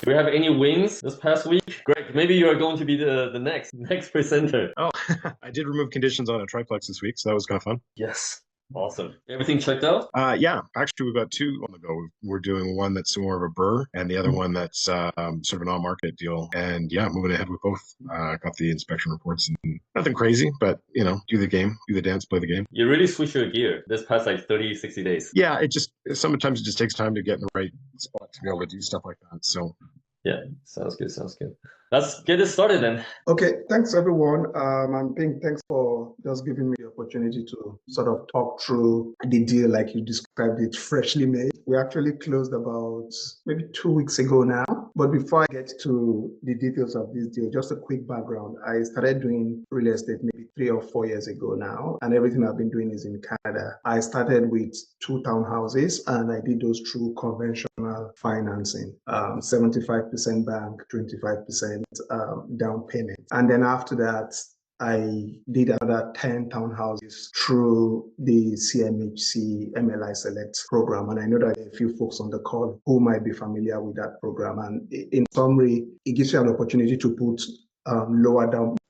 Do we have any wins this past week? Greg, maybe you are going to be the next presenter. Oh, I did remove conditions on a triplex this week, so that was kind of fun. Yes. Awesome. Everything checked out? Yeah, actually, we've got two on the go. We're doing one that's more of a burr, and the other one that's sort of an on-market deal. And yeah, moving ahead with both. Got the inspection reports, and nothing crazy, but do the game, do the dance, play the game. You really switch your gear this past like 30, 60 days. Yeah, sometimes it just takes time to get in the right spot to be able to do stuff like that. So Yeah, sounds good. Sounds good. Let's get it started then. Okay, thanks everyone. And Pink, thanks for just giving me the opportunity to sort of talk through the deal like you described it, freshly made. We actually closed about maybe 2 weeks ago now. But before I get to the details of this deal, just a quick background. I started doing real estate maybe 3 or 4 years ago now, and everything I've been doing is in Canada. I started with 2 townhouses, and I did those through conventional financing, 75% bank, 25% down payment. And then after that, I did another 10 townhouses through the CMHC MLI Select program. And I know that there are a few folks on the call who might be familiar with that program. And in summary, it gives you an opportunity to put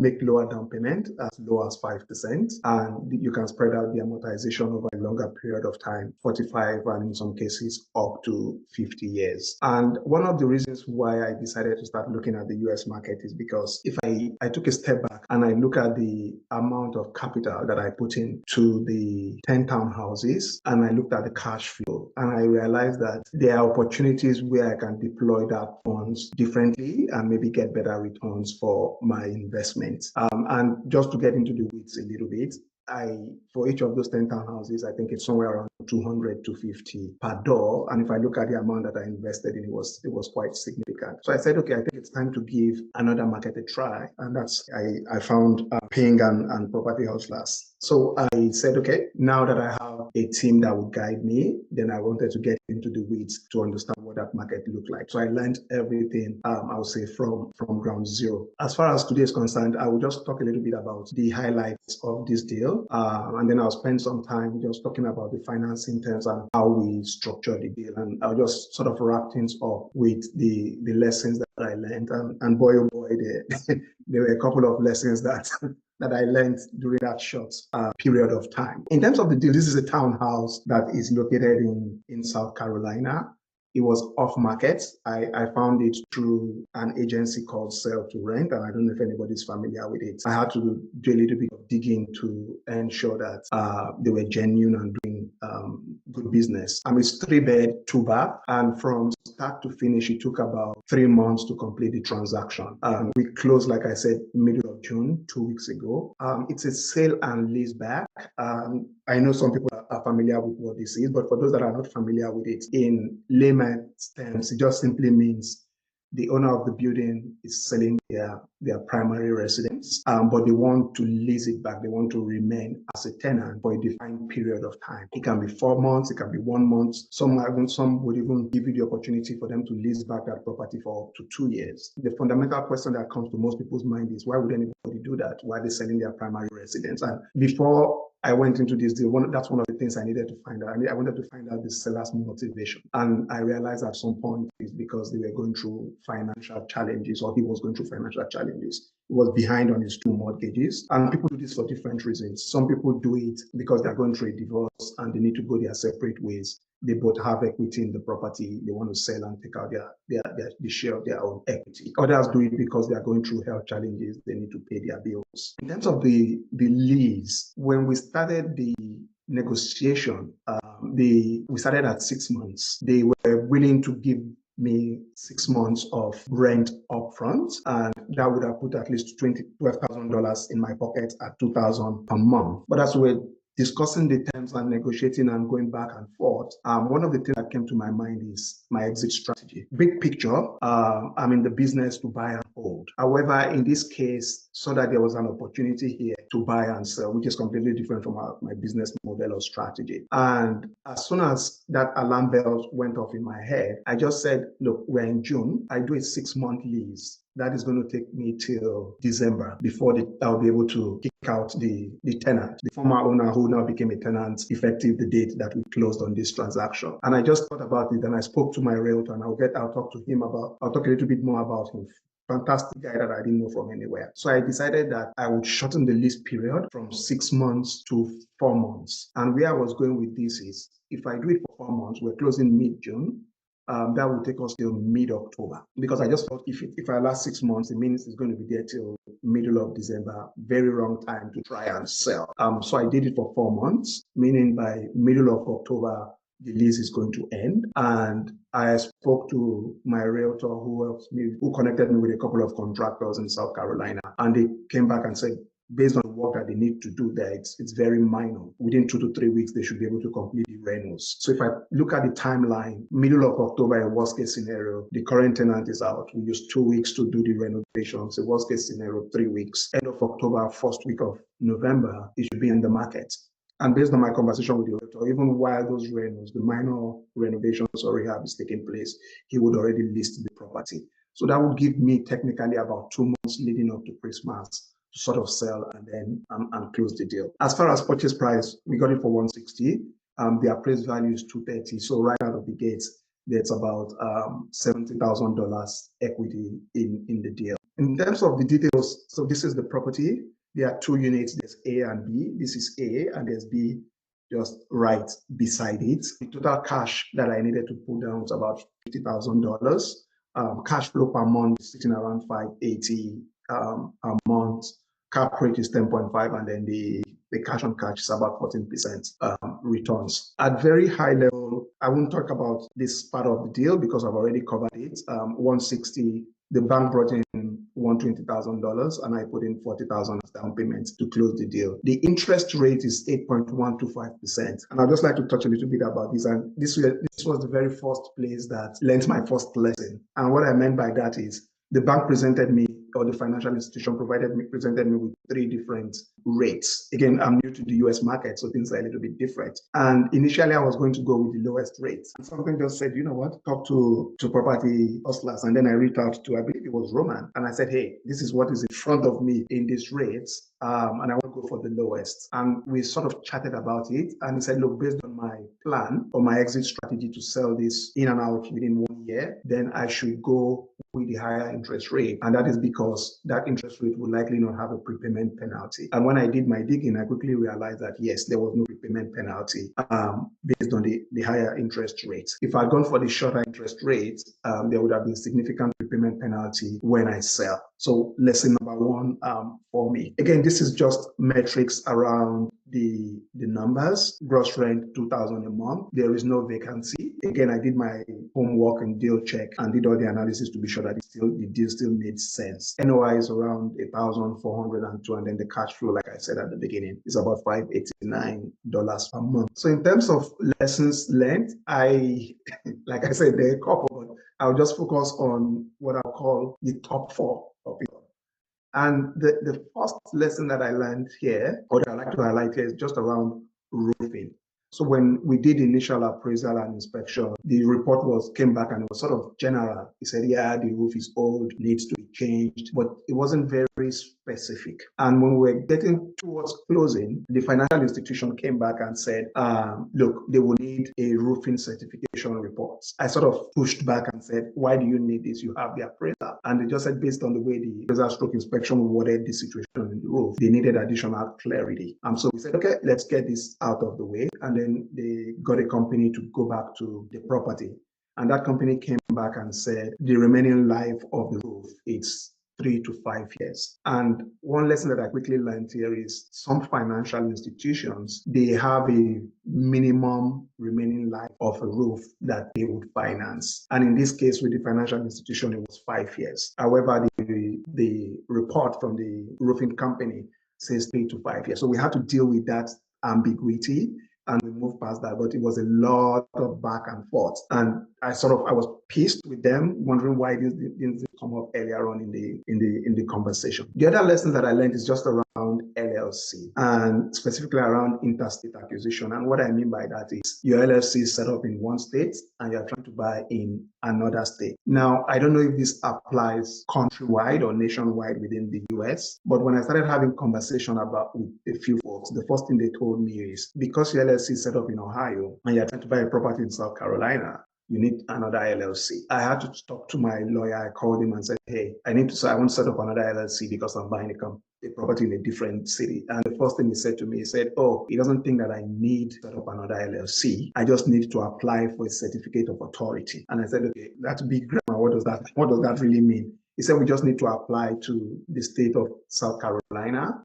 make lower down payment as low as 5%, and you can spread out the amortization over a longer period of time, 45 and in some cases up to 50 years. And one of the reasons why I decided to start looking at the US market is because if I took a step back and I look at the amount of capital that I put into the 10 townhouses and I looked at the cash flow, and I realized that there are opportunities where I can deploy that funds differently and maybe get better returns for my investment. And just to get into the weeds a little bit, for each of those 10 townhouses, I think it's somewhere around 200 to 50 per door. And if I look at the amount that I invested in, it was quite significant. So I said, okay, I think it's time to give another market a try. And I found Ping and Property Hustlers. So I said, okay, now that I have a team that would guide me, then I wanted to get into the weeds to understand what that market looked like. So I learned everything, I would say, from ground zero. As far as today is concerned, I will just talk a little bit about the highlights of this deal. And then I'll spend some time just talking about the financing terms and how we structure the deal. And I'll just sort of wrap things up with the lessons that I learned. And boy, oh boy, there were a couple of lessons that I learned during that short period of time. In terms of the deal, this is a townhouse that is located in South Carolina. It was off market. I found it through an agency called Sell to Rent, and I don't know if anybody's familiar with it. I had to do a little bit of digging to ensure that they were genuine and doing good business. It's 3-bed, 2-bath, and from start to finish, it took about 3 months to complete the transaction. We closed, like I said, middle of June, 2 weeks ago. It's a sale and leaseback. I know some people are familiar with what this is, but for those that are not familiar with it, in layman's terms, it just simply means the owner of the building is selling their primary residence, but they want to lease it back. They want to remain as a tenant for a defined period of time. It can be 4 months, it can be 1 month. Some would even give you the opportunity for them to lease back that property for up to 2 years. The fundamental question that comes to most people's mind is, why would anybody do that? Why are they selling their primary residence? And before I went into this deal, that's one of the things I needed to find out. I wanted to find out the seller's motivation. And I realized at some point it's because they were going through financial challenges, or he was going through financial challenges. He was behind on his 2 mortgages. And people do this for different reasons. Some people do it because they're going through a divorce and they need to go their separate ways. They both have equity in the property. They want to sell and take out the share of their own equity. Others do it because they are going through health challenges. They need to pay their bills. In terms of the lease, when we started the negotiation, we started at 6 months. They were willing to give me 6 months of rent upfront, and that would have put at least $12,000 in my pocket at $2,000 per month. But as we're discussing the terms and negotiating and going back and forth, one of the things that came to my mind is my exit strategy. Big picture, I'm in the business to buy and hold. However, in this case, so that there was an opportunity here to buy and sell, which is completely different from my business model or strategy. And as soon as that alarm bell went off in my head, I just said, look, we're in June. I do a 6-month lease. that is going to take me till December before I'll be able to kick out the tenant, the former owner who now became a tenant effective the date that we closed on this transaction. And I just thought about it and I spoke to my realtor and I'll talk a little bit more about him. Fantastic guy that I didn't know from anywhere. So I decided that I would shorten the lease period from 6 months to 4 months. And where I was going with this is, if I do it for 4 months, we're closing mid-June. That will take us till mid-October, because I just thought if I last 6 months, it means it's going to be there till middle of December. Very wrong time to try and sell. So I did it for 4 months, meaning by middle of October, the lease is going to end. And I spoke to my realtor who connected me with a couple of contractors in South Carolina, and they came back and said, based on the work that they need to do there, it's very minor. Within 2 to 3 weeks, they should be able to complete the renos. So if I look at the timeline, middle of October, a worst case scenario, the current tenant is out. We use 2 weeks to do the renovations. A worst case scenario, 3 weeks. End of October, first week of November, it should be in the market. And based on my conversation with the realtor, even while those renos, the minor renovations or rehab is taking place, he would already list the property. So that would give me technically about 2 months leading up to Christmas to sort of sell and then and close the deal. As far as purchase price, we got it for 160. The appraised value is 230. So right out of the gates, there's about $70,000 equity in the deal. In terms of the details, so this is the property. There are 2 units. There's A and B. This is A and there's B just right beside it. The total cash that I needed to put down was about $50,000. Cash flow per month is sitting around $580 a month. Cap rate is 10.5, and then the cash on cash is about 14% returns. At very high level, I won't talk about this part of the deal because I've already covered it. 160, the bank brought in $120,000 and I put in $40,000 as down payment to close the deal. The interest rate is 8.125%. And I'd just like to touch a little bit about this. And this was the very first place that lent my first lesson. And what I meant by that is the bank presented me, or the financial institution presented me with 3 different rates. Again, I'm new to the US market, so things are a little bit different. And initially I was going to go with the lowest rate. And something just said, you know what, talk to property hustlers. And then I reached out to, I believe it was Roman. And I said, hey, this is what is in front of me in these rates. And I want to go for the lowest. And we sort of chatted about it. And he said, look, based on my plan or my exit strategy to sell this in and out within 1 year, then I should go with the higher interest rate. And that is because that interest rate will likely not have a prepayment penalty. And when I did my digging, I quickly realized that yes, there was no prepayment penalty based on the higher interest rate. If I'd gone for the shorter interest rate, there would have been significant prepayment penalty when I sell. So lesson number 1 for me. Again, this is just metrics around the numbers. Gross rent, $2,000 a month. There is no vacancy. Again, I did my homework and deal check and did all the analysis to be sure that the deal still made sense. NOI is around $1,402, and then the cash flow, like I said at the beginning, is about $589 per month. So in terms of lessons learned, like I said, there are a couple, but I'll just focus on what I'll call the top 4 of it. And the first lesson that I learned here, or that I like to highlight here, is just around roofing. So when we did initial appraisal and inspection, the report came back and it was sort of general. He said, yeah, the roof is old, needs to be changed, but it wasn't very specific. And when we were getting towards closing, the financial institution came back and said, look, they will need a roofing certification report. I sort of pushed back and said, why do you need this? You have the appraisal. And they just said, based on the way the appraisal stroke inspection worded the situation in the roof, they needed additional clarity. So we said, okay, let's get this out of the way. And then they got a company to go back to the property. And that company came back and said the remaining life of the roof is 3 to 5 years. And one lesson that I quickly learned here is some financial institutions, they have a minimum remaining life of a roof that they would finance. And in this case, with the financial institution, it was 5 years. However, the report from the roofing company says 3 to 5 years. So we had to deal with that ambiguity and we moved past that, but it was a lot of back and forth. And I was pissed with them, wondering why this didn't come up earlier on in the conversation. The other lesson that I learned is just around LLC. LLC, and specifically around interstate acquisition. And what I mean by that is your LLC is set up in one state and you're trying to buy in another state. Now, I don't know if this applies countrywide or nationwide within the US, but when I started having conversation about with a few folks, the first thing they told me is because your LLC is set up in Ohio and you're trying to buy a property in South Carolina, you need another LLC. I had to talk to my lawyer. I called him and said, hey, I want to set up another LLC because I'm buying a property in a different city. And the first thing he said to me, he said, oh, he doesn't think that I need to set up another LLC. I just need to apply for a certificate of authority. And I said, okay, that's big grammar. What does that really mean? He said, we just need to apply to the state of South Carolina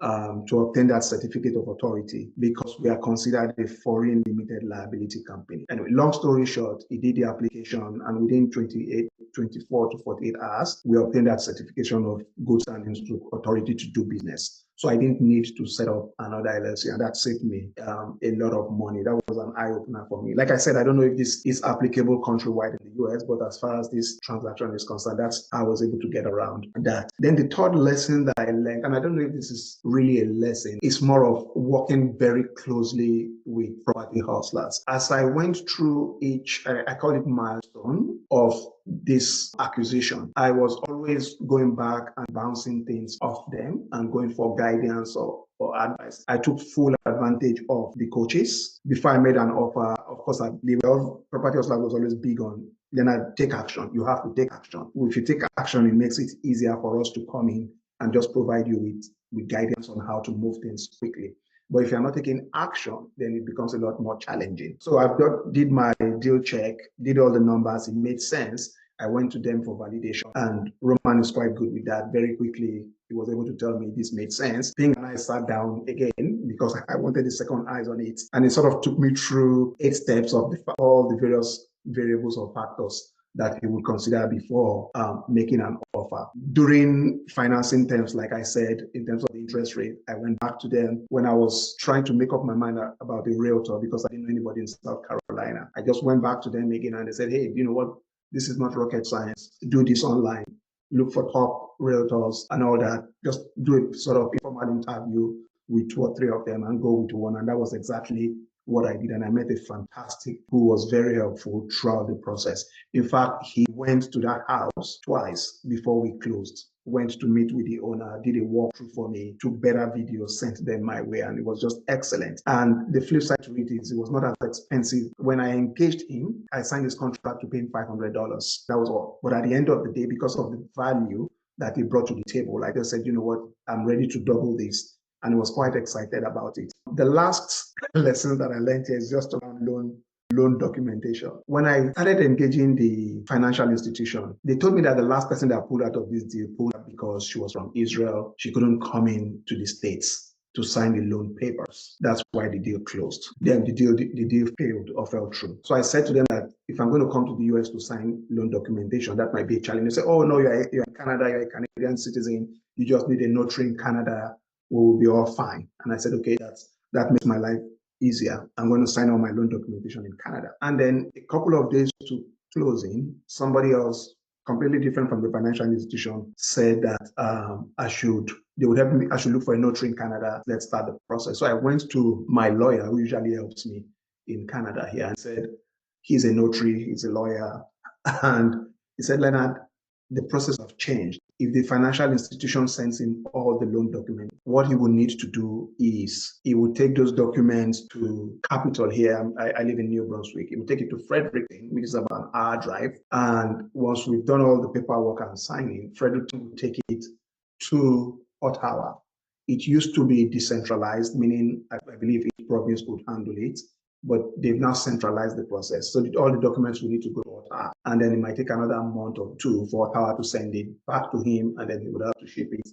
to obtain that certificate of authority because we are considered a foreign limited liability company. Anyway, long story short, he did the application and within 24 to 48 hours, we obtained that certification of good standing to authority to do business. So I didn't need to set up another LLC, and that saved me a lot of money. That was an eye-opener for me. Like I said, I don't know if this is applicable countrywide in the US, but as far as this transaction is concerned, that's how I was able to get around that. Then the third lesson that I learned, and I don't know if this is really a lesson, it's more of working very closely with property hustlers. As I went through each, I call it milestone of this acquisition, I was always going back and bouncing things off them and going for guidance or advice. I took full advantage of the coaches before I made an offer. Of course, property hustler was always big on, then I take action. You have to take action. If you take action, it makes it easier for us to come in and just provide you with guidance on how to move things quickly. But if you're not taking action, then it becomes a lot more challenging. So I did my deal check, did all the numbers, it made sense. I went to them for validation, and Roman is quite good with that. Very quickly, he was able to tell me this made sense. Ping and I sat down again because I wanted the second eyes on it. And it sort of took me through 8 steps of all the various variables or factors that he would consider before making an offer. During financing terms, like I said, in terms of the interest rate, I went back to them when I was trying to make up my mind about the realtor because I didn't know anybody in South Carolina. I just went back to them again and they said, hey, you know what? This is not rocket science. Do this online. Look for top realtors and all that. Just do a sort of informal interview with 2 or 3 of them and go with one. And that was exactly what I did. And I met a fantastic who was very helpful throughout the process. In fact, he went to that house twice before we closed. Went to meet with the owner, did a walkthrough for me, took better videos, sent them my way, and it was just excellent. And the flip side to it is it was not as expensive. When I engaged him, I signed his contract to pay him $500. That was all. But at the end of the day, because of the value that he brought to the table, I just said, you know what, I'm ready to double this. And I was quite excited about it. The last lesson that I learned here is just around loan documentation. When I started engaging the financial institution, they told me that the last person that pulled out of this deal pulled out because she was from Israel. She couldn't come in to the States to sign the loan papers. That's why the deal closed. Then the deal failed or fell through. So I said to them that if I'm going to come to the US to sign loan documentation, that might be a challenge. They say, oh no, you're in Canada, you're a Canadian citizen. You just need a notary in Canada. We'll be all fine. And I said, okay, that makes my life easier. I'm going to sign all my loan documentation in Canada. And then a couple of days to closing, somebody else, completely different from the financial institution, said that they would help me, I should look for a notary in Canada. Let's start the process. So I went to my lawyer, who usually helps me in Canada here, and said, he's a notary, he's a lawyer. And he said, Leonard, the process has changed. If the financial institution sends him all the loan documents, what he will need to do is he will take those documents to Capitol here. I live in New Brunswick. He will take it to Fredericton, which is about an hour drive. And once we've done all the paperwork and signing, Fredericton will take it to Ottawa. It used to be decentralized, meaning I believe each province could handle it, but they've now centralized the process. So all the documents will need to go to Ottawa, and then it might take another month or 2 for Ottawa to send it back to him, and then he would have to ship it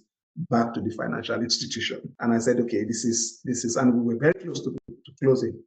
back to the financial institution. And I said, okay, this is, and we were very close to closing.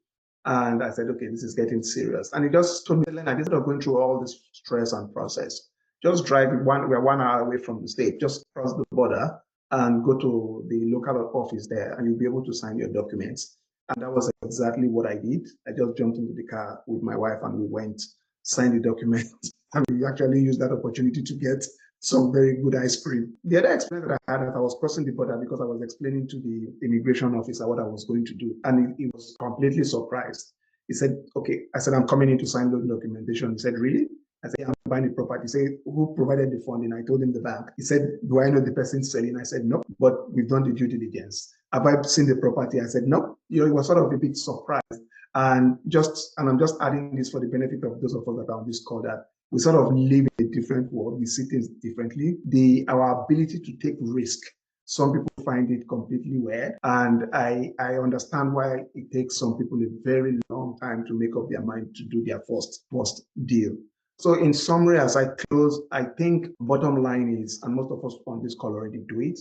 And I said, okay, this is getting serious. And he just told me, Leonard, instead of going through all this stress and process, just drive we're 1 hour away from the state, just cross the border and go to the local office there, and you'll be able to sign your documents. And that was exactly what I did. I just jumped into the car with my wife and we went, signed the document. And we actually used that opportunity to get some very good ice cream. The other experience that I had, that I was crossing the border because I was explaining to the immigration officer what I was going to do, and he was completely surprised. He said, "Okay," I said, "I'm coming in to sign loan documentation." He said, "Really?" I said, "Yeah, I'm buying the property." He said, "Who provided the funding?" I told him the bank. He said, "Do I know the person selling?" I said, "No, but we've done the due diligence." "Have I seen the property?" I said, "No." He was sort of a bit surprised. And I'm just adding this for the benefit of those of us that are on this call, that we sort of live in a different world. We see things differently. Our ability to take risk, some people find it completely weird, and I understand why it takes some people a very long time to make up their mind to do their first deal. So in summary, as I close, I think bottom line is, and most of us on this call already do it,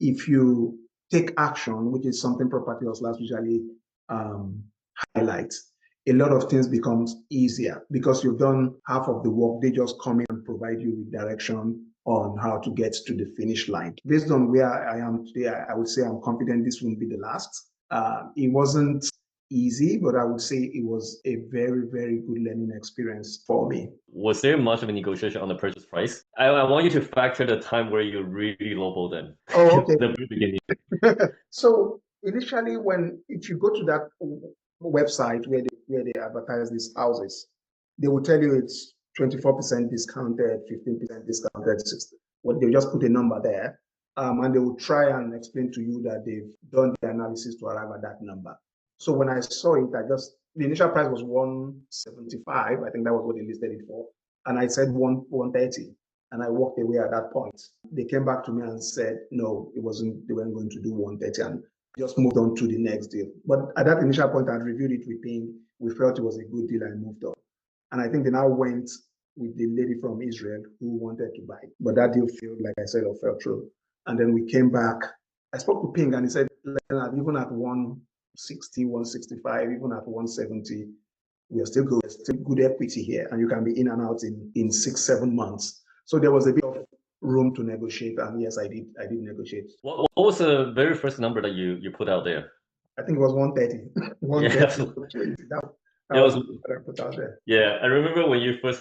if you take action, which is something property hustlers usually highlight, a lot of things becomes easier because you've done half of the work. They just come in and provide you with direction on how to get to the finish line. Based on where I am today, I would say I'm confident this won't be the last. It wasn't easy, but I would say it was a very, very good learning experience for me. Was there much of a negotiation on the purchase price? I want you to factor the time where you really lowballed them. Oh, okay. The very beginning. So initially, if you go to that website where they advertise these houses, they will tell you it's 24% discounted, 15% discounted, 60. Well, they'll just put a number there, and they will try and explain to you that they've done the analysis to arrive at that number. So when I saw it, the initial price was 175. I think that was what they listed it for, and I said 130. And I walked away at that point. They came back to me and said, no, they weren't going to do 130, and just moved on to the next deal. But at that initial point, I'd reviewed it with him. We felt it was a good deal and moved on. And I think they now went with the lady from Israel who wanted to buy. But that deal failed, like I said, or fell through. And then we came back. I spoke to Ping and he said, even at 160, 165, even at 170, we are still good. There's still good equity here, and you can be in and out in 6-7 months. So there was a bit of room to negotiate, and yes, I did negotiate. What was the very first number that you put out there? I think it was 130. 130. That was what I put out there. Yeah, I remember when you first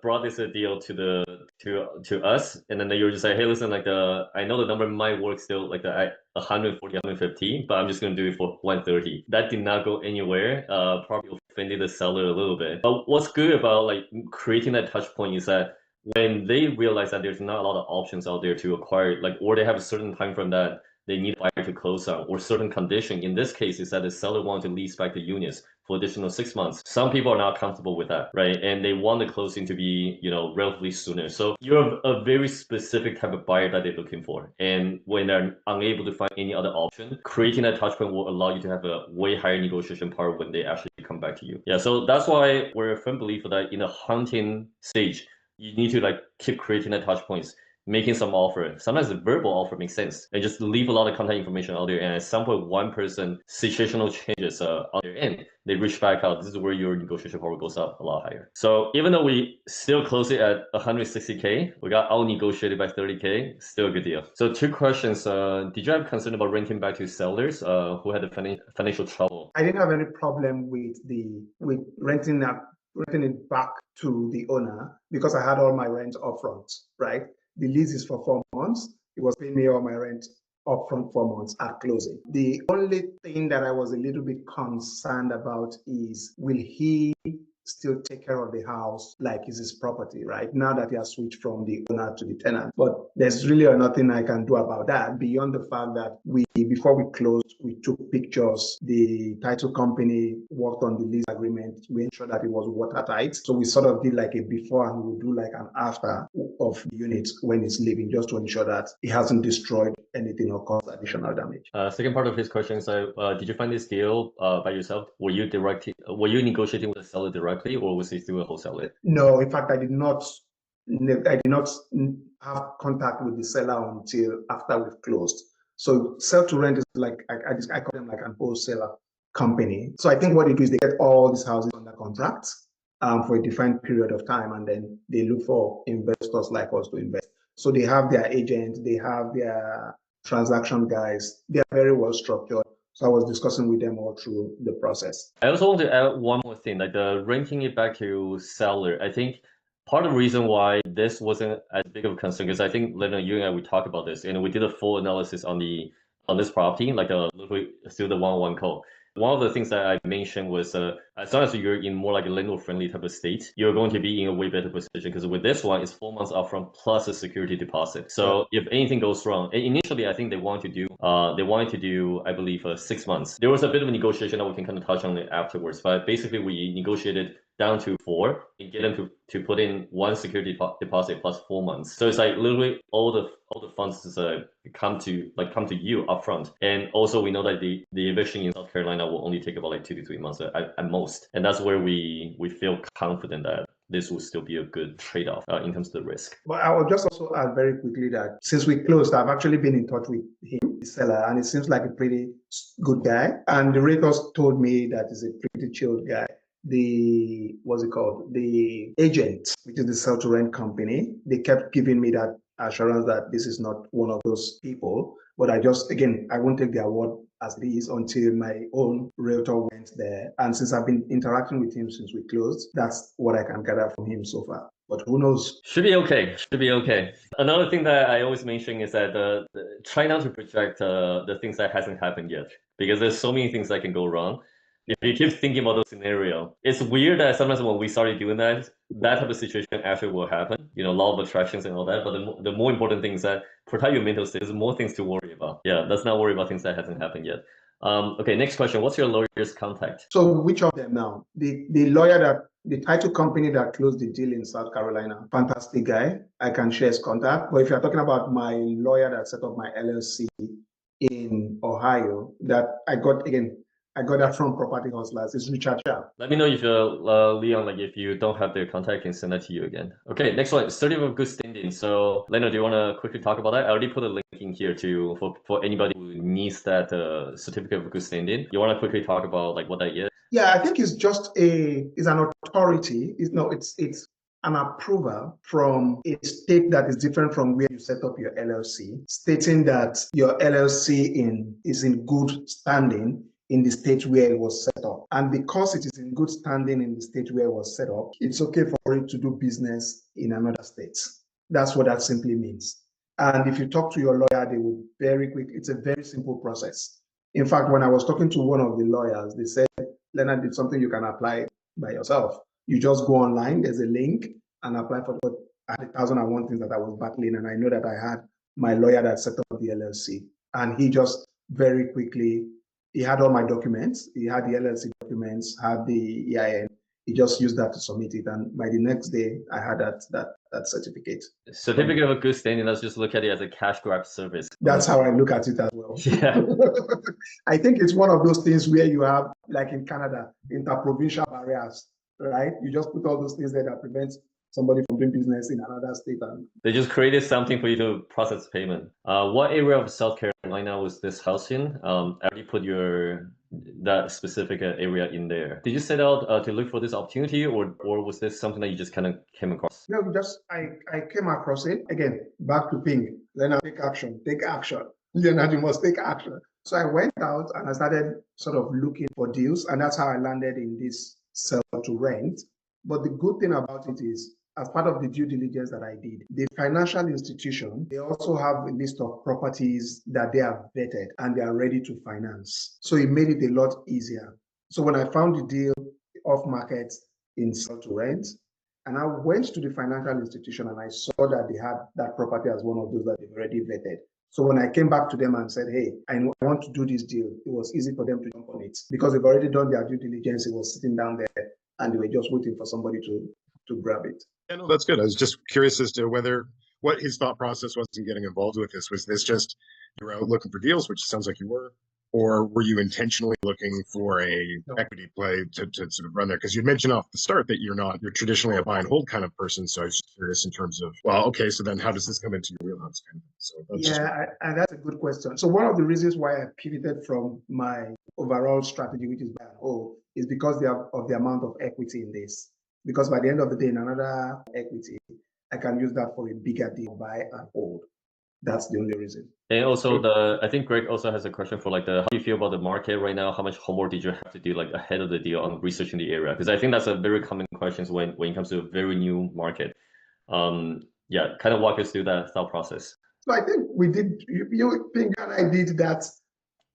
brought this deal to us, and then you were just like, hey, listen, I know the number might work still, like the 140, 150, but I'm just gonna do it for 130. That did not go anywhere. Probably offended the seller a little bit. But what's good about like creating that touch point is that when they realize that there's not a lot of options out there to acquire, like, or they have a certain time frame that they need a buyer to close on, or certain condition. In this case, is that the seller wants to lease back the units for additional 6 months. Some people are not comfortable with that, right? And they want the closing to be, relatively sooner. So you're a very specific type of buyer that they're looking for. And when they're unable to find any other option, creating that touch point will allow you to have a way higher negotiation power when they actually come back to you. Yeah, so that's why we're a firm believer that in the hunting stage, you need to keep creating that touch points, making some offer. Sometimes the verbal offer makes sense, and just leave a lot of contact information out there. And at some point, one person situational changes on their end, they reach back out. This is where your negotiation power goes up a lot higher. So even though we still close it at 160K, we got out negotiated by 30K, still a good deal. So 2 questions. Did you have concern about renting back to sellers who had the financial trouble? I didn't have any problem with renting it back to the owner because I had all my rent upfront, right? The lease is for 4 months. It was paying me all my rent upfront 4 months at closing. The only thing that I was a little bit concerned about is, will he still take care of the house like it's his property, right? Now that he has switched from the owner to the tenant. But there's really nothing I can do about that beyond the fact that before we closed, we took pictures. The title company worked on the lease agreement. We ensured that it was watertight. So we sort of did like a before, and we'll do like an after of the unit when it's leaving, just to ensure that it hasn't destroyed anything or caused additional damage. Second part of his question is, did you find this deal by yourself? Were you negotiating with the seller directly, or was he through a wholesaler? No, in fact, I did not have contact with the seller until after we've closed. So sell to rent is like, I call them like an wholesaler company. So I think what they do is they get all these houses under contract for a defined period of time, and then they look for investors like us to invest. So they have their agent, they have their transaction guys. They are very well structured. So I was discussing with them all through the process. I also want to add one more thing, like the renting it back to seller. I think part of the reason why this wasn't as big of a concern, because I think Leonard, you and I, we talked about this, and we did a full analysis on this property, like literally through the one-on-one call. One of the things that I mentioned was as long as you're in more like a landlord-friendly type of state, you're going to be in a way better position, because with this one, it's 4 months upfront plus a security deposit. So if anything goes wrong, initially I think they wanted to do, I believe, 6 months. There was a bit of a negotiation that we can kind of touch on it afterwards, but basically we negotiated down to 4 and get them to put in one security deposit plus 4 months. So it's like literally all the funds is come to you upfront. And also we know that the eviction in South Carolina will only take about like 2 to 3 months at most. And that's where we feel confident that this will still be a good trade-off in terms of the risk. But I will just also add very quickly that since we closed, I've actually been in touch with him, the seller, and he seems like a pretty good guy. And the realtors told me that he's a pretty chilled guy. The agent, which is the sell to rent company, they kept giving me that assurance that this is not one of those people. But I won't take their word as it is until my own realtor went there. And since I've been interacting with him since we closed, that's what I can gather from him so far. But who knows? Should be okay. Another thing that I always mention is that try not to project the things that hasn't happened yet, because there's so many things that can go wrong. If you keep thinking about those scenarios, it's weird that sometimes when we started doing that type of situation actually will happen. Law of attractions and all that. But the more important thing is that protect your mental state. There's more things to worry about. Yeah, let's not worry about things that hasn't happened yet. Okay, next question. What's your lawyer's contact? So which of them now? The title company that closed the deal in South Carolina, fantastic guy. I can share his contact. But if you're talking about my lawyer that set up my LLC in Ohio, that I got that from Property Hustlers. It's Richard Sharp. Let me know if Leon, if you don't have their contact, I can send that to you again. Okay, next one, certificate of good standing. So Leonard, do you want to quickly talk about that? I already put a link in here for anybody who needs that certificate of good standing. You want to quickly talk about what that is? Yeah, I think it's just it's an authority. It's an approval from a state that is different from where you set up your LLC, stating that your LLC is in good standing in the state where it was set up. And because it is in good standing in the state where it was set up, it's okay for it to do business in another state. That's what that simply means. And if you talk to your lawyer, they will it's a very simple process. In fact, when I was talking to one of the lawyers, they said, Leonard, it's something you can apply by yourself. You just go online, there's a link, and apply for it. I had 1,001 things that I was battling, and I know that I had my lawyer that set up the LLC. And he just very quickly, he had all my documents. He had the LLC documents, had the EIN. He just used that to submit it. And by the next day, I had that certificate. Certificate of good standing, let's just look at it as a cash grab service. That's how I look at it as well. Yeah. I think it's one of those things where you have, like in Canada, interprovincial barriers, right? You just put all those things there that prevents somebody from doing business in another state. And they just created something for you to process payment. What area of South Carolina was this house in? I already put that specific area in there. Did you set out to look for this opportunity, or was this something that you just kind of came across? No, I came across it. Again, back to Ping. Leonard, take action. Leonard, you must take action. So I went out and I started sort of looking for deals, and that's how I landed in this sell to rent. But the good thing about it is, as part of the due diligence that I did, the financial institution, they also have a list of properties that they have vetted and they are ready to finance. So it made it a lot easier. So when I found the deal off market in sell to rent, and I went to the financial institution and I saw that they had that property as one of those that they've already vetted. So when I came back to them and said, hey, I want to do this deal, it was easy for them to jump on it because they've already done their due diligence. It was sitting down there and they were just waiting for somebody to grab it. Yeah, no, that's good. I was just curious as to what his thought process was in getting involved with this. Was this just you were out looking for deals, which sounds like you were, or were you intentionally looking for a equity play to sort of run there? Because you mentioned off the start that you're traditionally a buy and hold kind of person. So I was just curious in terms of, well, okay, so then how does this come into your wheelhouse kind of thing? So that's and that's a good question. So one of the reasons why I pivoted from my overall strategy, which is buy and hold, is because of the amount of equity in this. Because by the end of the day, in another equity, I can use that for a bigger deal, buy and hold. That's the only reason. And also I think Greg also has a question for how do you feel about the market right now? How much homework did you have to do ahead of the deal on researching the area? Because I think that's a very common question when it comes to a very new market. Yeah, kind of walk us through that thought process. So I think we did, you think, and I did that.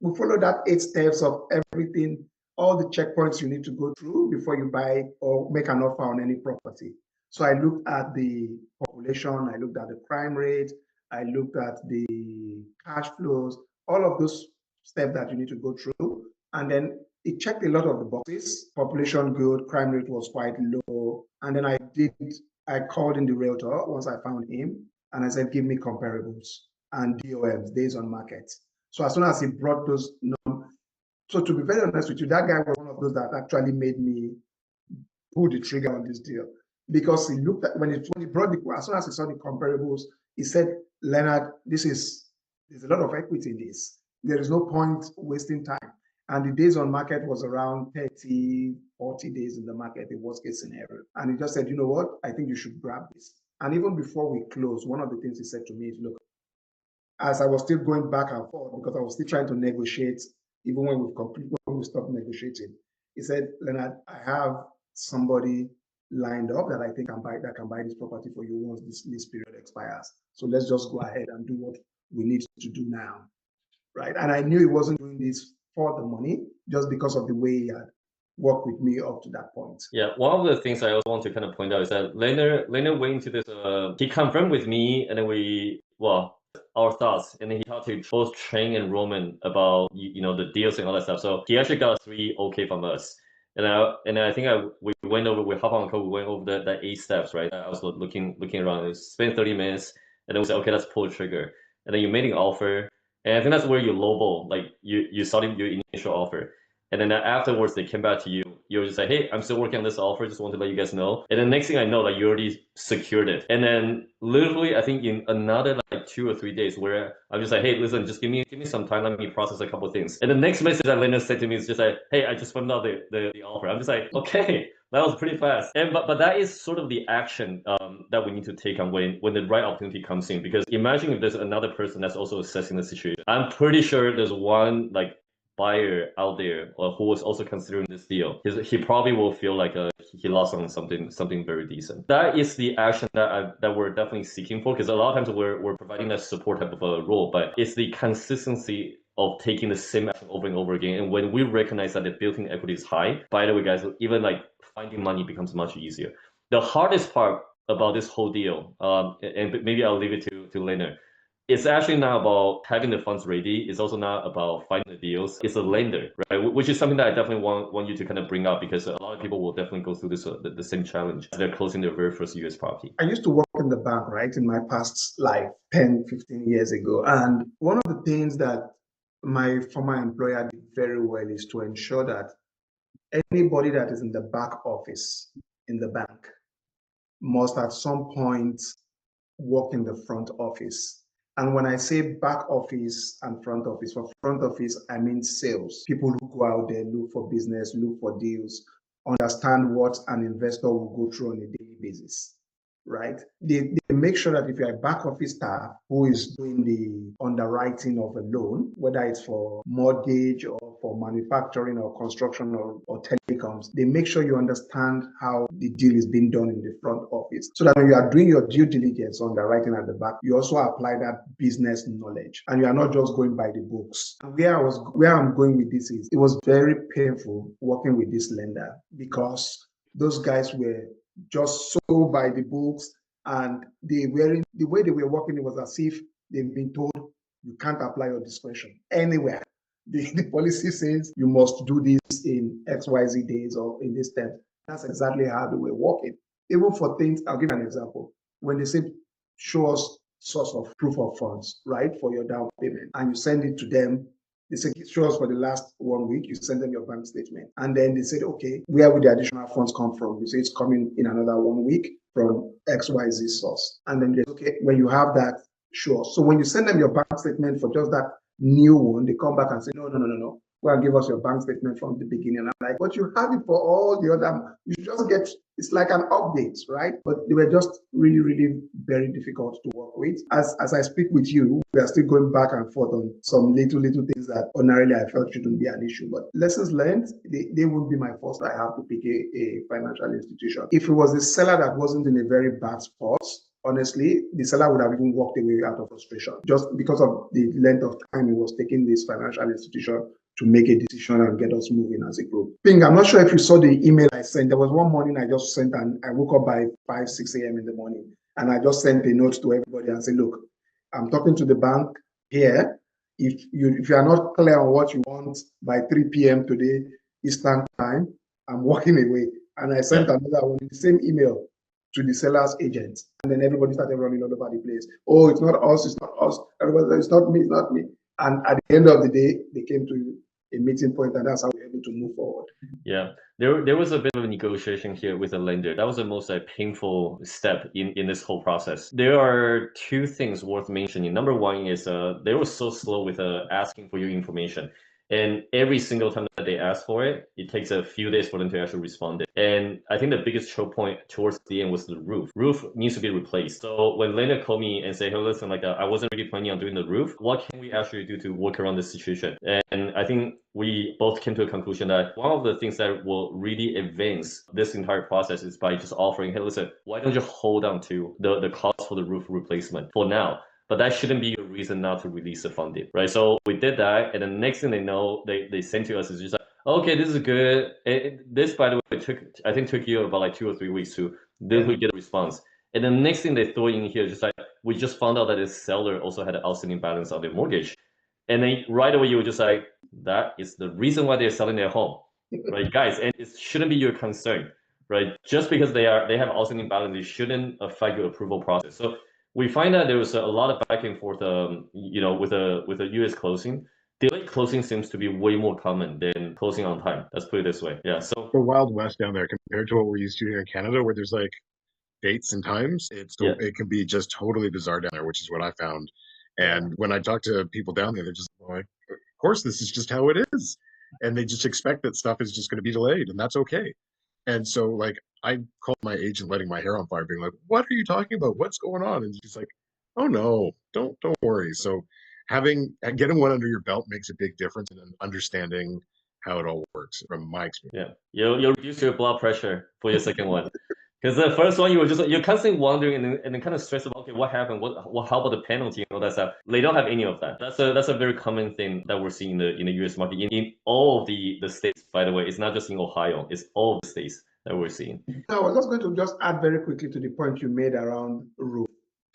We followed that 8 steps of everything, all the checkpoints you need to go through before you buy or make an offer on any property. So I looked at the population, I looked at the crime rate, I looked at the cash flows, all of those steps that you need to go through. And then it checked a lot of the boxes. Population good, crime rate was quite low. And then I called in the realtor once I found him and I said, give me comparables and DOMs, days on market. So as soon as he brought those, so to be very honest with you, that guy was one of those that actually made me pull the trigger on this deal, because he looked at when he brought as soon as he saw the comparables, he said, Leonard, there's a lot of equity in this. There is no point wasting time. And the days on market was around 30, 40 days in the market, the worst case scenario. And he just said, you know what, I think you should grab this. And even before we closed, one of the things he said to me is, look, as I was still going back and forth because I was still trying to negotiate, even when we stopped negotiating, he said, Leonard, I have somebody lined up that I think can buy this property for you once this lease period expires. So let's just go ahead and do what we need to do now, right? And I knew he wasn't doing this for the money, just because of the way he had worked with me up to that point. Yeah, one of the things I also want to kind of point out is that Leonard went into this, he confirmed with me, and then our thoughts, and then he talked to both Cheng and Roman about the deals and all that stuff. So he actually got 3 okay from us. And I think we went over, we hop on a call, we went over the 8 steps, right? I was looking around, it spent 30 minutes, and then we said, okay, let's pull the trigger. And then you made an offer, and I think that's where you lowball, like you started your initial offer. And then afterwards, they came back to you. You were just like, hey, I'm still working on this offer. Just want to let you guys know. And then next thing I know, like, you already secured it. And then literally, I think in another like 2 or 3 days, where I'm just like, hey, listen, just give me some time. Let me process a couple of things. And the next message that Linda said to me is just like, hey, I just found out the offer. I'm just like, okay, that was pretty fast. And but that is sort of the action that we need to take on when the right opportunity comes in. Because imagine if there's another person that's also assessing the situation. I'm pretty sure there's one like buyer out there who was also considering this deal. He probably will feel like he lost on something very decent. That is the action that we're definitely seeking for, because a lot of times we're providing that support type of a role, but it's the consistency of taking the same action over and over again. And when we recognize that the built-in equity is high, by the way, guys, even like finding money becomes much easier. The hardest part about this whole deal, and maybe I'll leave it to Leonard, it's actually not about having the funds ready. It's also not about finding the deals. It's a lender, right? Which is something that I definitely want you to kind of bring up, because a lot of people will definitely go through this the same challenge as they're closing their very first US property. I used to work in the bank, right, in my past life, 10, 15 years ago. And one of the things that my former employer did very well is to ensure that anybody that is in the back office in the bank must at some point work in the front office. And when I say back office and front office, for front office, I mean sales. People who go out there, look for business, look for deals, understand what an investor will go through on a daily basis, right? They make sure that if you're a back office staff who is doing the underwriting of a loan, whether it's for mortgage or for manufacturing or construction or telecoms, they make sure you understand how the deal is being done in the front office. So that when you are doing your due diligence underwriting at the back, you also apply that business knowledge, and you are not just going by the books. And where I'm going with this is, it was very painful working with this lender, because those guys were just so by the books, and the way they were working, it was as if they've been told you can't apply your discretion anywhere. The policy says you must do this in XYZ days or in this term. That's exactly how they were working. Even for things, I'll give an example. When they say show us source of proof of funds, right, for your down payment, and you send it to them, they say, show us for the last 1 week, you send them your bank statement. And then they said, okay, where would the additional funds come from? You say it's coming in another 1 week from XYZ source. And then they say, okay, when you have that, sure. So when you send them your bank statement for just that new one, they come back and say, no. Go and give us your bank statement from the beginning. And I'm like, but you have it for all the other, you just get, it's like an update, right? But they were just really, really very difficult to work with. As I speak with you, we are still going back and forth on some little things that ordinarily I felt shouldn't be an issue. But lessons learned, they would be my first. I have to pick a financial institution. If it was a seller that wasn't in a very bad spot, honestly, the seller would have even walked away out of frustration just because of the length of time it was taking this financial institution to make a decision and get us moving as a group. Ping, I'm not sure if you saw the email I sent. There was one morning I just sent, and I woke up by 5, 6 a.m. in the morning, and I just sent a note to everybody and said, look, I'm talking to the bank here. If you are not clear on what you want by 3 p.m. today, Eastern time, I'm walking away. And I sent another one in the same email to the seller's agent. And then everybody started running all over the place. Oh, it's not us, it's not us. Everybody said, it's not me, it's not me. And at the end of the day, they came to a meeting point, and that's how we were able to move forward. Yeah, there was a bit of a negotiation here with the lender. That was the most painful step in this whole process. There are two things worth mentioning. Number one is they were so slow with asking for your information. And every single time that they ask for it, it takes a few days for them to actually respond. And I think the biggest choke point towards the end was the roof. Roof needs to be replaced. So when Lena called me and said, hey, listen, I wasn't really planning on doing the roof. What can we actually do to work around this situation? And I think we both came to a conclusion that one of the things that will really advance this entire process is by just offering, hey, listen, why don't you hold on to the cost for the roof replacement for now? But that shouldn't be a reason not to release the funding, right? So we did that, and the next thing they know, they sent to us is just like, okay, this is good. This, by the way, took you about 2 or 3 weeks to literally get a response. And the next thing they throw in here is just like, we just found out that the seller also had an outstanding balance on their mortgage. And then right away, you were just like, that is the reason why they're selling their home, right, guys? And it shouldn't be your concern, right? Just because they have outstanding balance, it shouldn't affect your approval process. So we find that there was a lot of back and forth, with a U.S. closing. Delayed closing seems to be way more common than closing on time. Let's put it this way. Yeah. So the Wild West down there compared to what we're used to here in Canada, where there's dates and times. It can be just totally bizarre down there, which is what I found. And when I talk to people down there, they're just like, of course, this is just how it is. And they just expect that stuff is just going to be delayed, and that's okay. And so, I called my agent, letting my hair on fire, being like, "What are you talking about? What's going on?" And she's like, "Oh no, don't worry." So, getting one under your belt makes a big difference in understanding how it all works, from my experience. Yeah, you'll reduce your blood pressure for your second one. Because the first one, you're constantly wondering and then kind of stressed about, okay, what happened? How about the penalty and all that stuff? They don't have any of that. That's a very common thing that we're seeing in the U.S. market in all of the states. By the way, it's not just in Ohio; it's all of the states that we're seeing. I was just going to add very quickly to the point you made around roof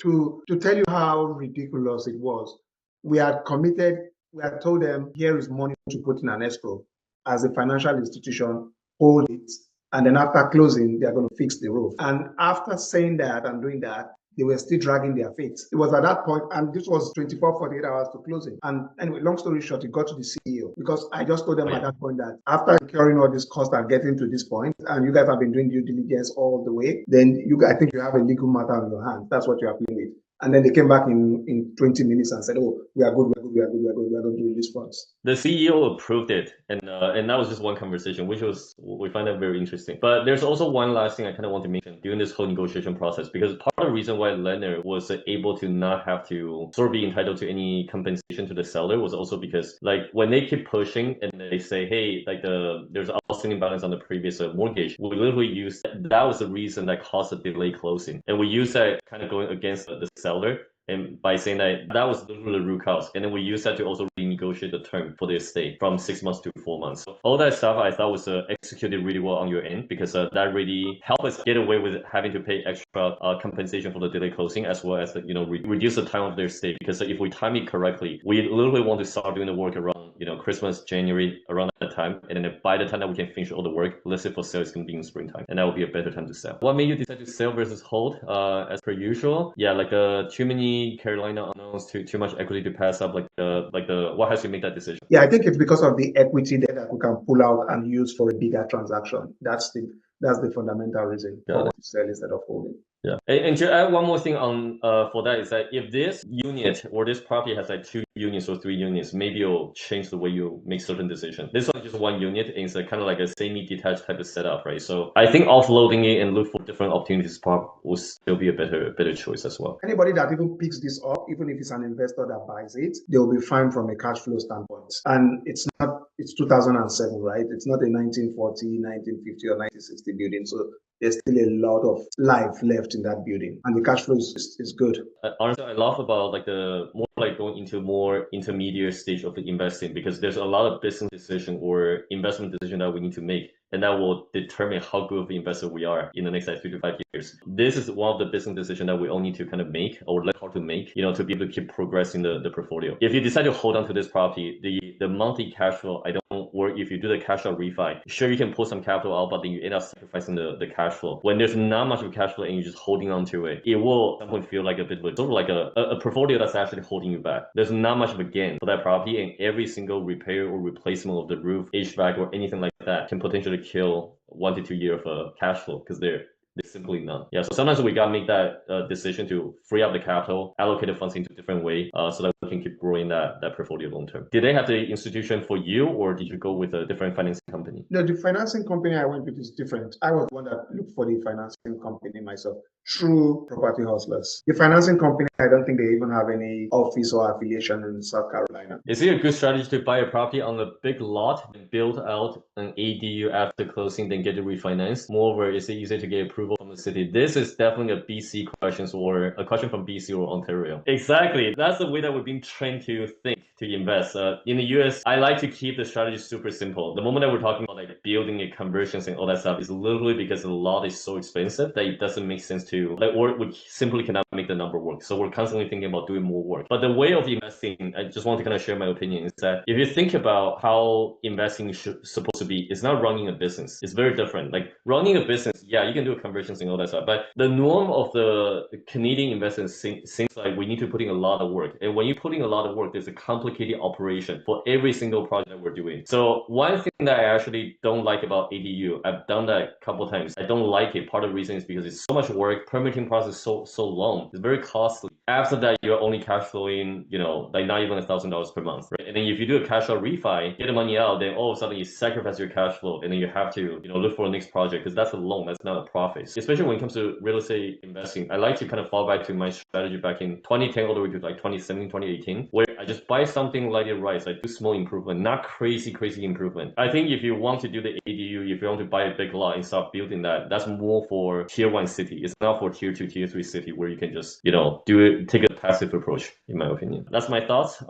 to tell you how ridiculous it was. We had told them, here is money to put in an escrow. As a financial institution, hold it. And then after closing, they're going to fix the roof. And after saying that and doing that, they were still dragging their feet. It was at that point, and this was 24, 48 hours to closing. And anyway, long story short, it got to the CEO, because I just told them at that point that after incurring all this cost and getting to this point, and you guys have been doing due diligence all the way, then I think you have a legal matter on your hands. That's what you are playing with. And then they came back in 20 minutes and said, oh, we are good, we are going to release funds. The CEO approved it, and that was just one conversation, we find that very interesting. But there's also one last thing I kind of want to mention during this whole negotiation process, because part of the reason why Leonard was able to not have to sort of be entitled to any compensation to the seller was also because, when they keep pushing and they say, hey, there's outstanding balance on the previous mortgage, we literally used that was the reason that caused the delay closing, and we use that kind of going against the seller. And by saying that was literally the root cause. And then we use that to also renegotiate the term for the estate from 6 months to 4 months. So all that stuff I thought was executed really well on your end, because that really helped us get away with having to pay extra compensation for the delay closing, as well as reduce the time of their stay. Because if we time it correctly, we literally want to start doing the work around Christmas, January, around that time. And then by the time that we can finish all the work, let's say for sale, it's going to be in springtime. And that will be a better time to sell. What made you decide to sell versus hold? As per usual, too many Carolina unknowns, too much equity to pass up. What has you make that decision? Yeah, I think it's because of the equity there that we can pull out and use for a bigger transaction. That's the fundamental reason for us to sell instead of holding. Yeah, and to add one more thing on for that is that if this unit or this property has 2 units or 3 units, maybe it'll change the way you make certain decisions. This one is just 1 unit, and it's kind of like a semi-detached type of setup, right? So I think offloading it and look for different opportunities will still be a better choice as well. Anybody that even picks this up, even if it's an investor that buys it, they will be fine from a cash flow standpoint. And it's 2007, right? It's not a 1940, 1950 or 1960 building. So there's still a lot of life left in that building, and the cash flow is good. Honestly, I love about like the more like going into more intermediate stage of the investing, because there's a lot of business decision or investment decision that we need to make, and that will determine how good of an investor we are in the next like 3 to 5 years. This is one of the business decisions that we all need to kind of make or learn how to make, to be able to keep progressing the portfolio. If you decide to hold on to this property, the monthly cash flow, I don't worry if you do the cash out refi. Sure, you can pull some capital out, but then you end up sacrificing the cash flow. When there's not much of cash flow and you're just holding on to it, it will at some point feel like a bit of sort of like a portfolio that's actually holding you back. There's not much of a gain for that property, and every single repair or replacement of the roof, HVAC, or anything like that can potentially kill 1 to 2 years of cash flow, because there's simply none. Yeah, so sometimes we gotta make that decision to free up the capital, allocate the funds into a different way, so that we can keep growing that portfolio long term. Did they have the institution for you, or did you go with a different financing company? No, the financing company I went with is different. I was the one that looked for the financing company myself. True Property Hustlers. The financing company, I don't think they even have any office or affiliation in South Carolina. Is it a good strategy to buy a property on a big lot and build out an ADU after closing, then get it refinanced? Moreover, is it easy to get approval from the city? This is definitely a BC question, or a question from BC or Ontario. Exactly. That's the way that we've been trained to think, to invest. In the US, I like to keep the strategy super simple. The moment that we're talking about like building a conversions and all that stuff is literally because the lot is so expensive that it doesn't make sense to, like, or we simply cannot make the number work. So we're constantly thinking about doing more work. But the way of investing, I just want to kind of share my opinion, is that if you think about how investing is supposed to be, it's not running a business. It's very different. Like running a business, yeah, you can do conversions and all that stuff, but the norm of the Canadian investment seems like we need to put in a lot of work. And when you put in a lot of work, there's a complicated operation for every single project that we're doing. So one thing that I actually don't like about ADU, I've done that a couple of times. I don't like it. Part of the reason is because it's so much work. Permitting process is so long. It's very costly. After that, you're only cash flowing, like not even $1,000 per month, right? And then if you do a cash out refi, get the money out, then all of a sudden you sacrifice your cash flow, and then you have to, look for the next project, because that's a loan, that's not a profit. Especially when it comes to real estate investing, I like to kind of fall back to my strategy back in 2010 all the way to like 2017, 2018, where I just buy something like it right. I do small improvement, not crazy improvement. I think if you want to do the ADU, if you want to buy a big lot and start building that's more for tier 1 city. It's not for tier 2, tier 3 city where you can just, take a passive approach, in my opinion. That's my thoughts.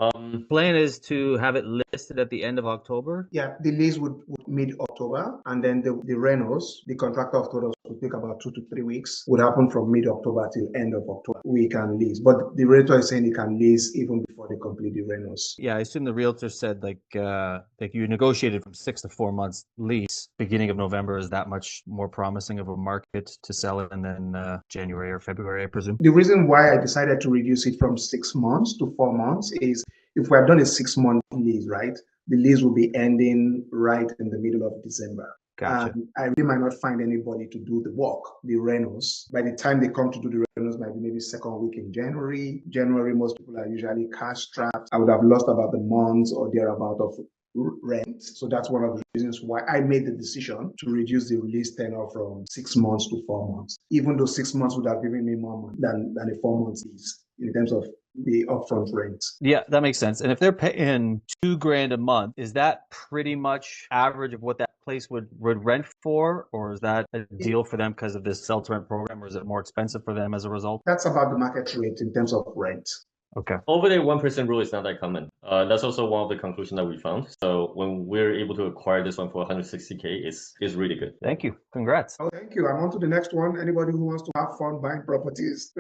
Plan is to have it listed at the end of October. Yeah, the lease would mid-October, and then the renos, the contractor of told us would take about 2 to 3 weeks, would happen from mid-October till end of October. We can lease, but the realtor is saying he can lease even before they complete the renos. Yeah, I assume the realtor said like you negotiated from 6 to 4 months lease. Beginning of November is that much more promising of a market to sell it, and then January or February, I presume. The reason why I decided to reduce it from 6 months to 4 months is if we have done a 6-month lease, right, the lease will be ending right in the middle of December. Gotcha. I really might not find anybody to do the work, the renos. By the time they come to do the renos, might be maybe second week in January. January, most people are usually cash strapped. I would have lost about the months or thereabout of rent. So that's one of the reasons why I made the decision to reduce the release tenure from 6 months to 4 months, even though 6 months would have given me more money than a 4 month lease in terms of the upfront rent. Yeah, that makes sense. And if they're paying $2,000 a month, is that pretty much average of what that place would rent for, or is that a deal for them because of this sell to rent program, or is it more expensive for them as a result? That's about the market rate in terms of rent. Okay. Over the 1% rule is not that common. That's also one of the conclusions that we found. So when we're able to acquire this one for $160K, it's really good. Thank you. Congrats. Oh, thank you. I'm on to the next one. Anybody who wants to have fun buying properties,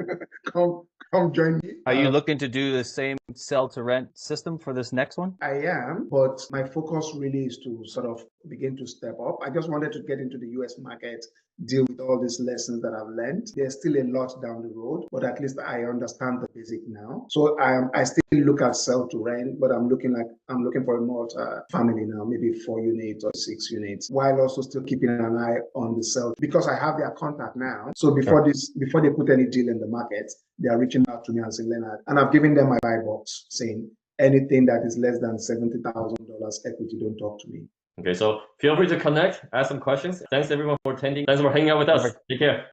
come join me. Are you looking to do the same sell to rent system for this next one? I am, but my focus really is to sort of begin to step up. I just wanted to get into the US market, deal with all these lessons that I've learned. There's still a lot down the road, but at least I understand the basic now. So I still look at sell to rent, but I'm looking for a multi-family now, maybe 4 units or 6 units, while also still keeping an eye on the sell, because I have their contact now. So before they put any deal in the market, they are reaching out to me and saying, Leonard, and I've given them my buy box, saying anything that is less than $70,000 equity, don't talk to me. Okay, so feel free to connect, ask some questions. Thanks everyone for attending. Thanks for hanging out with us. Take care.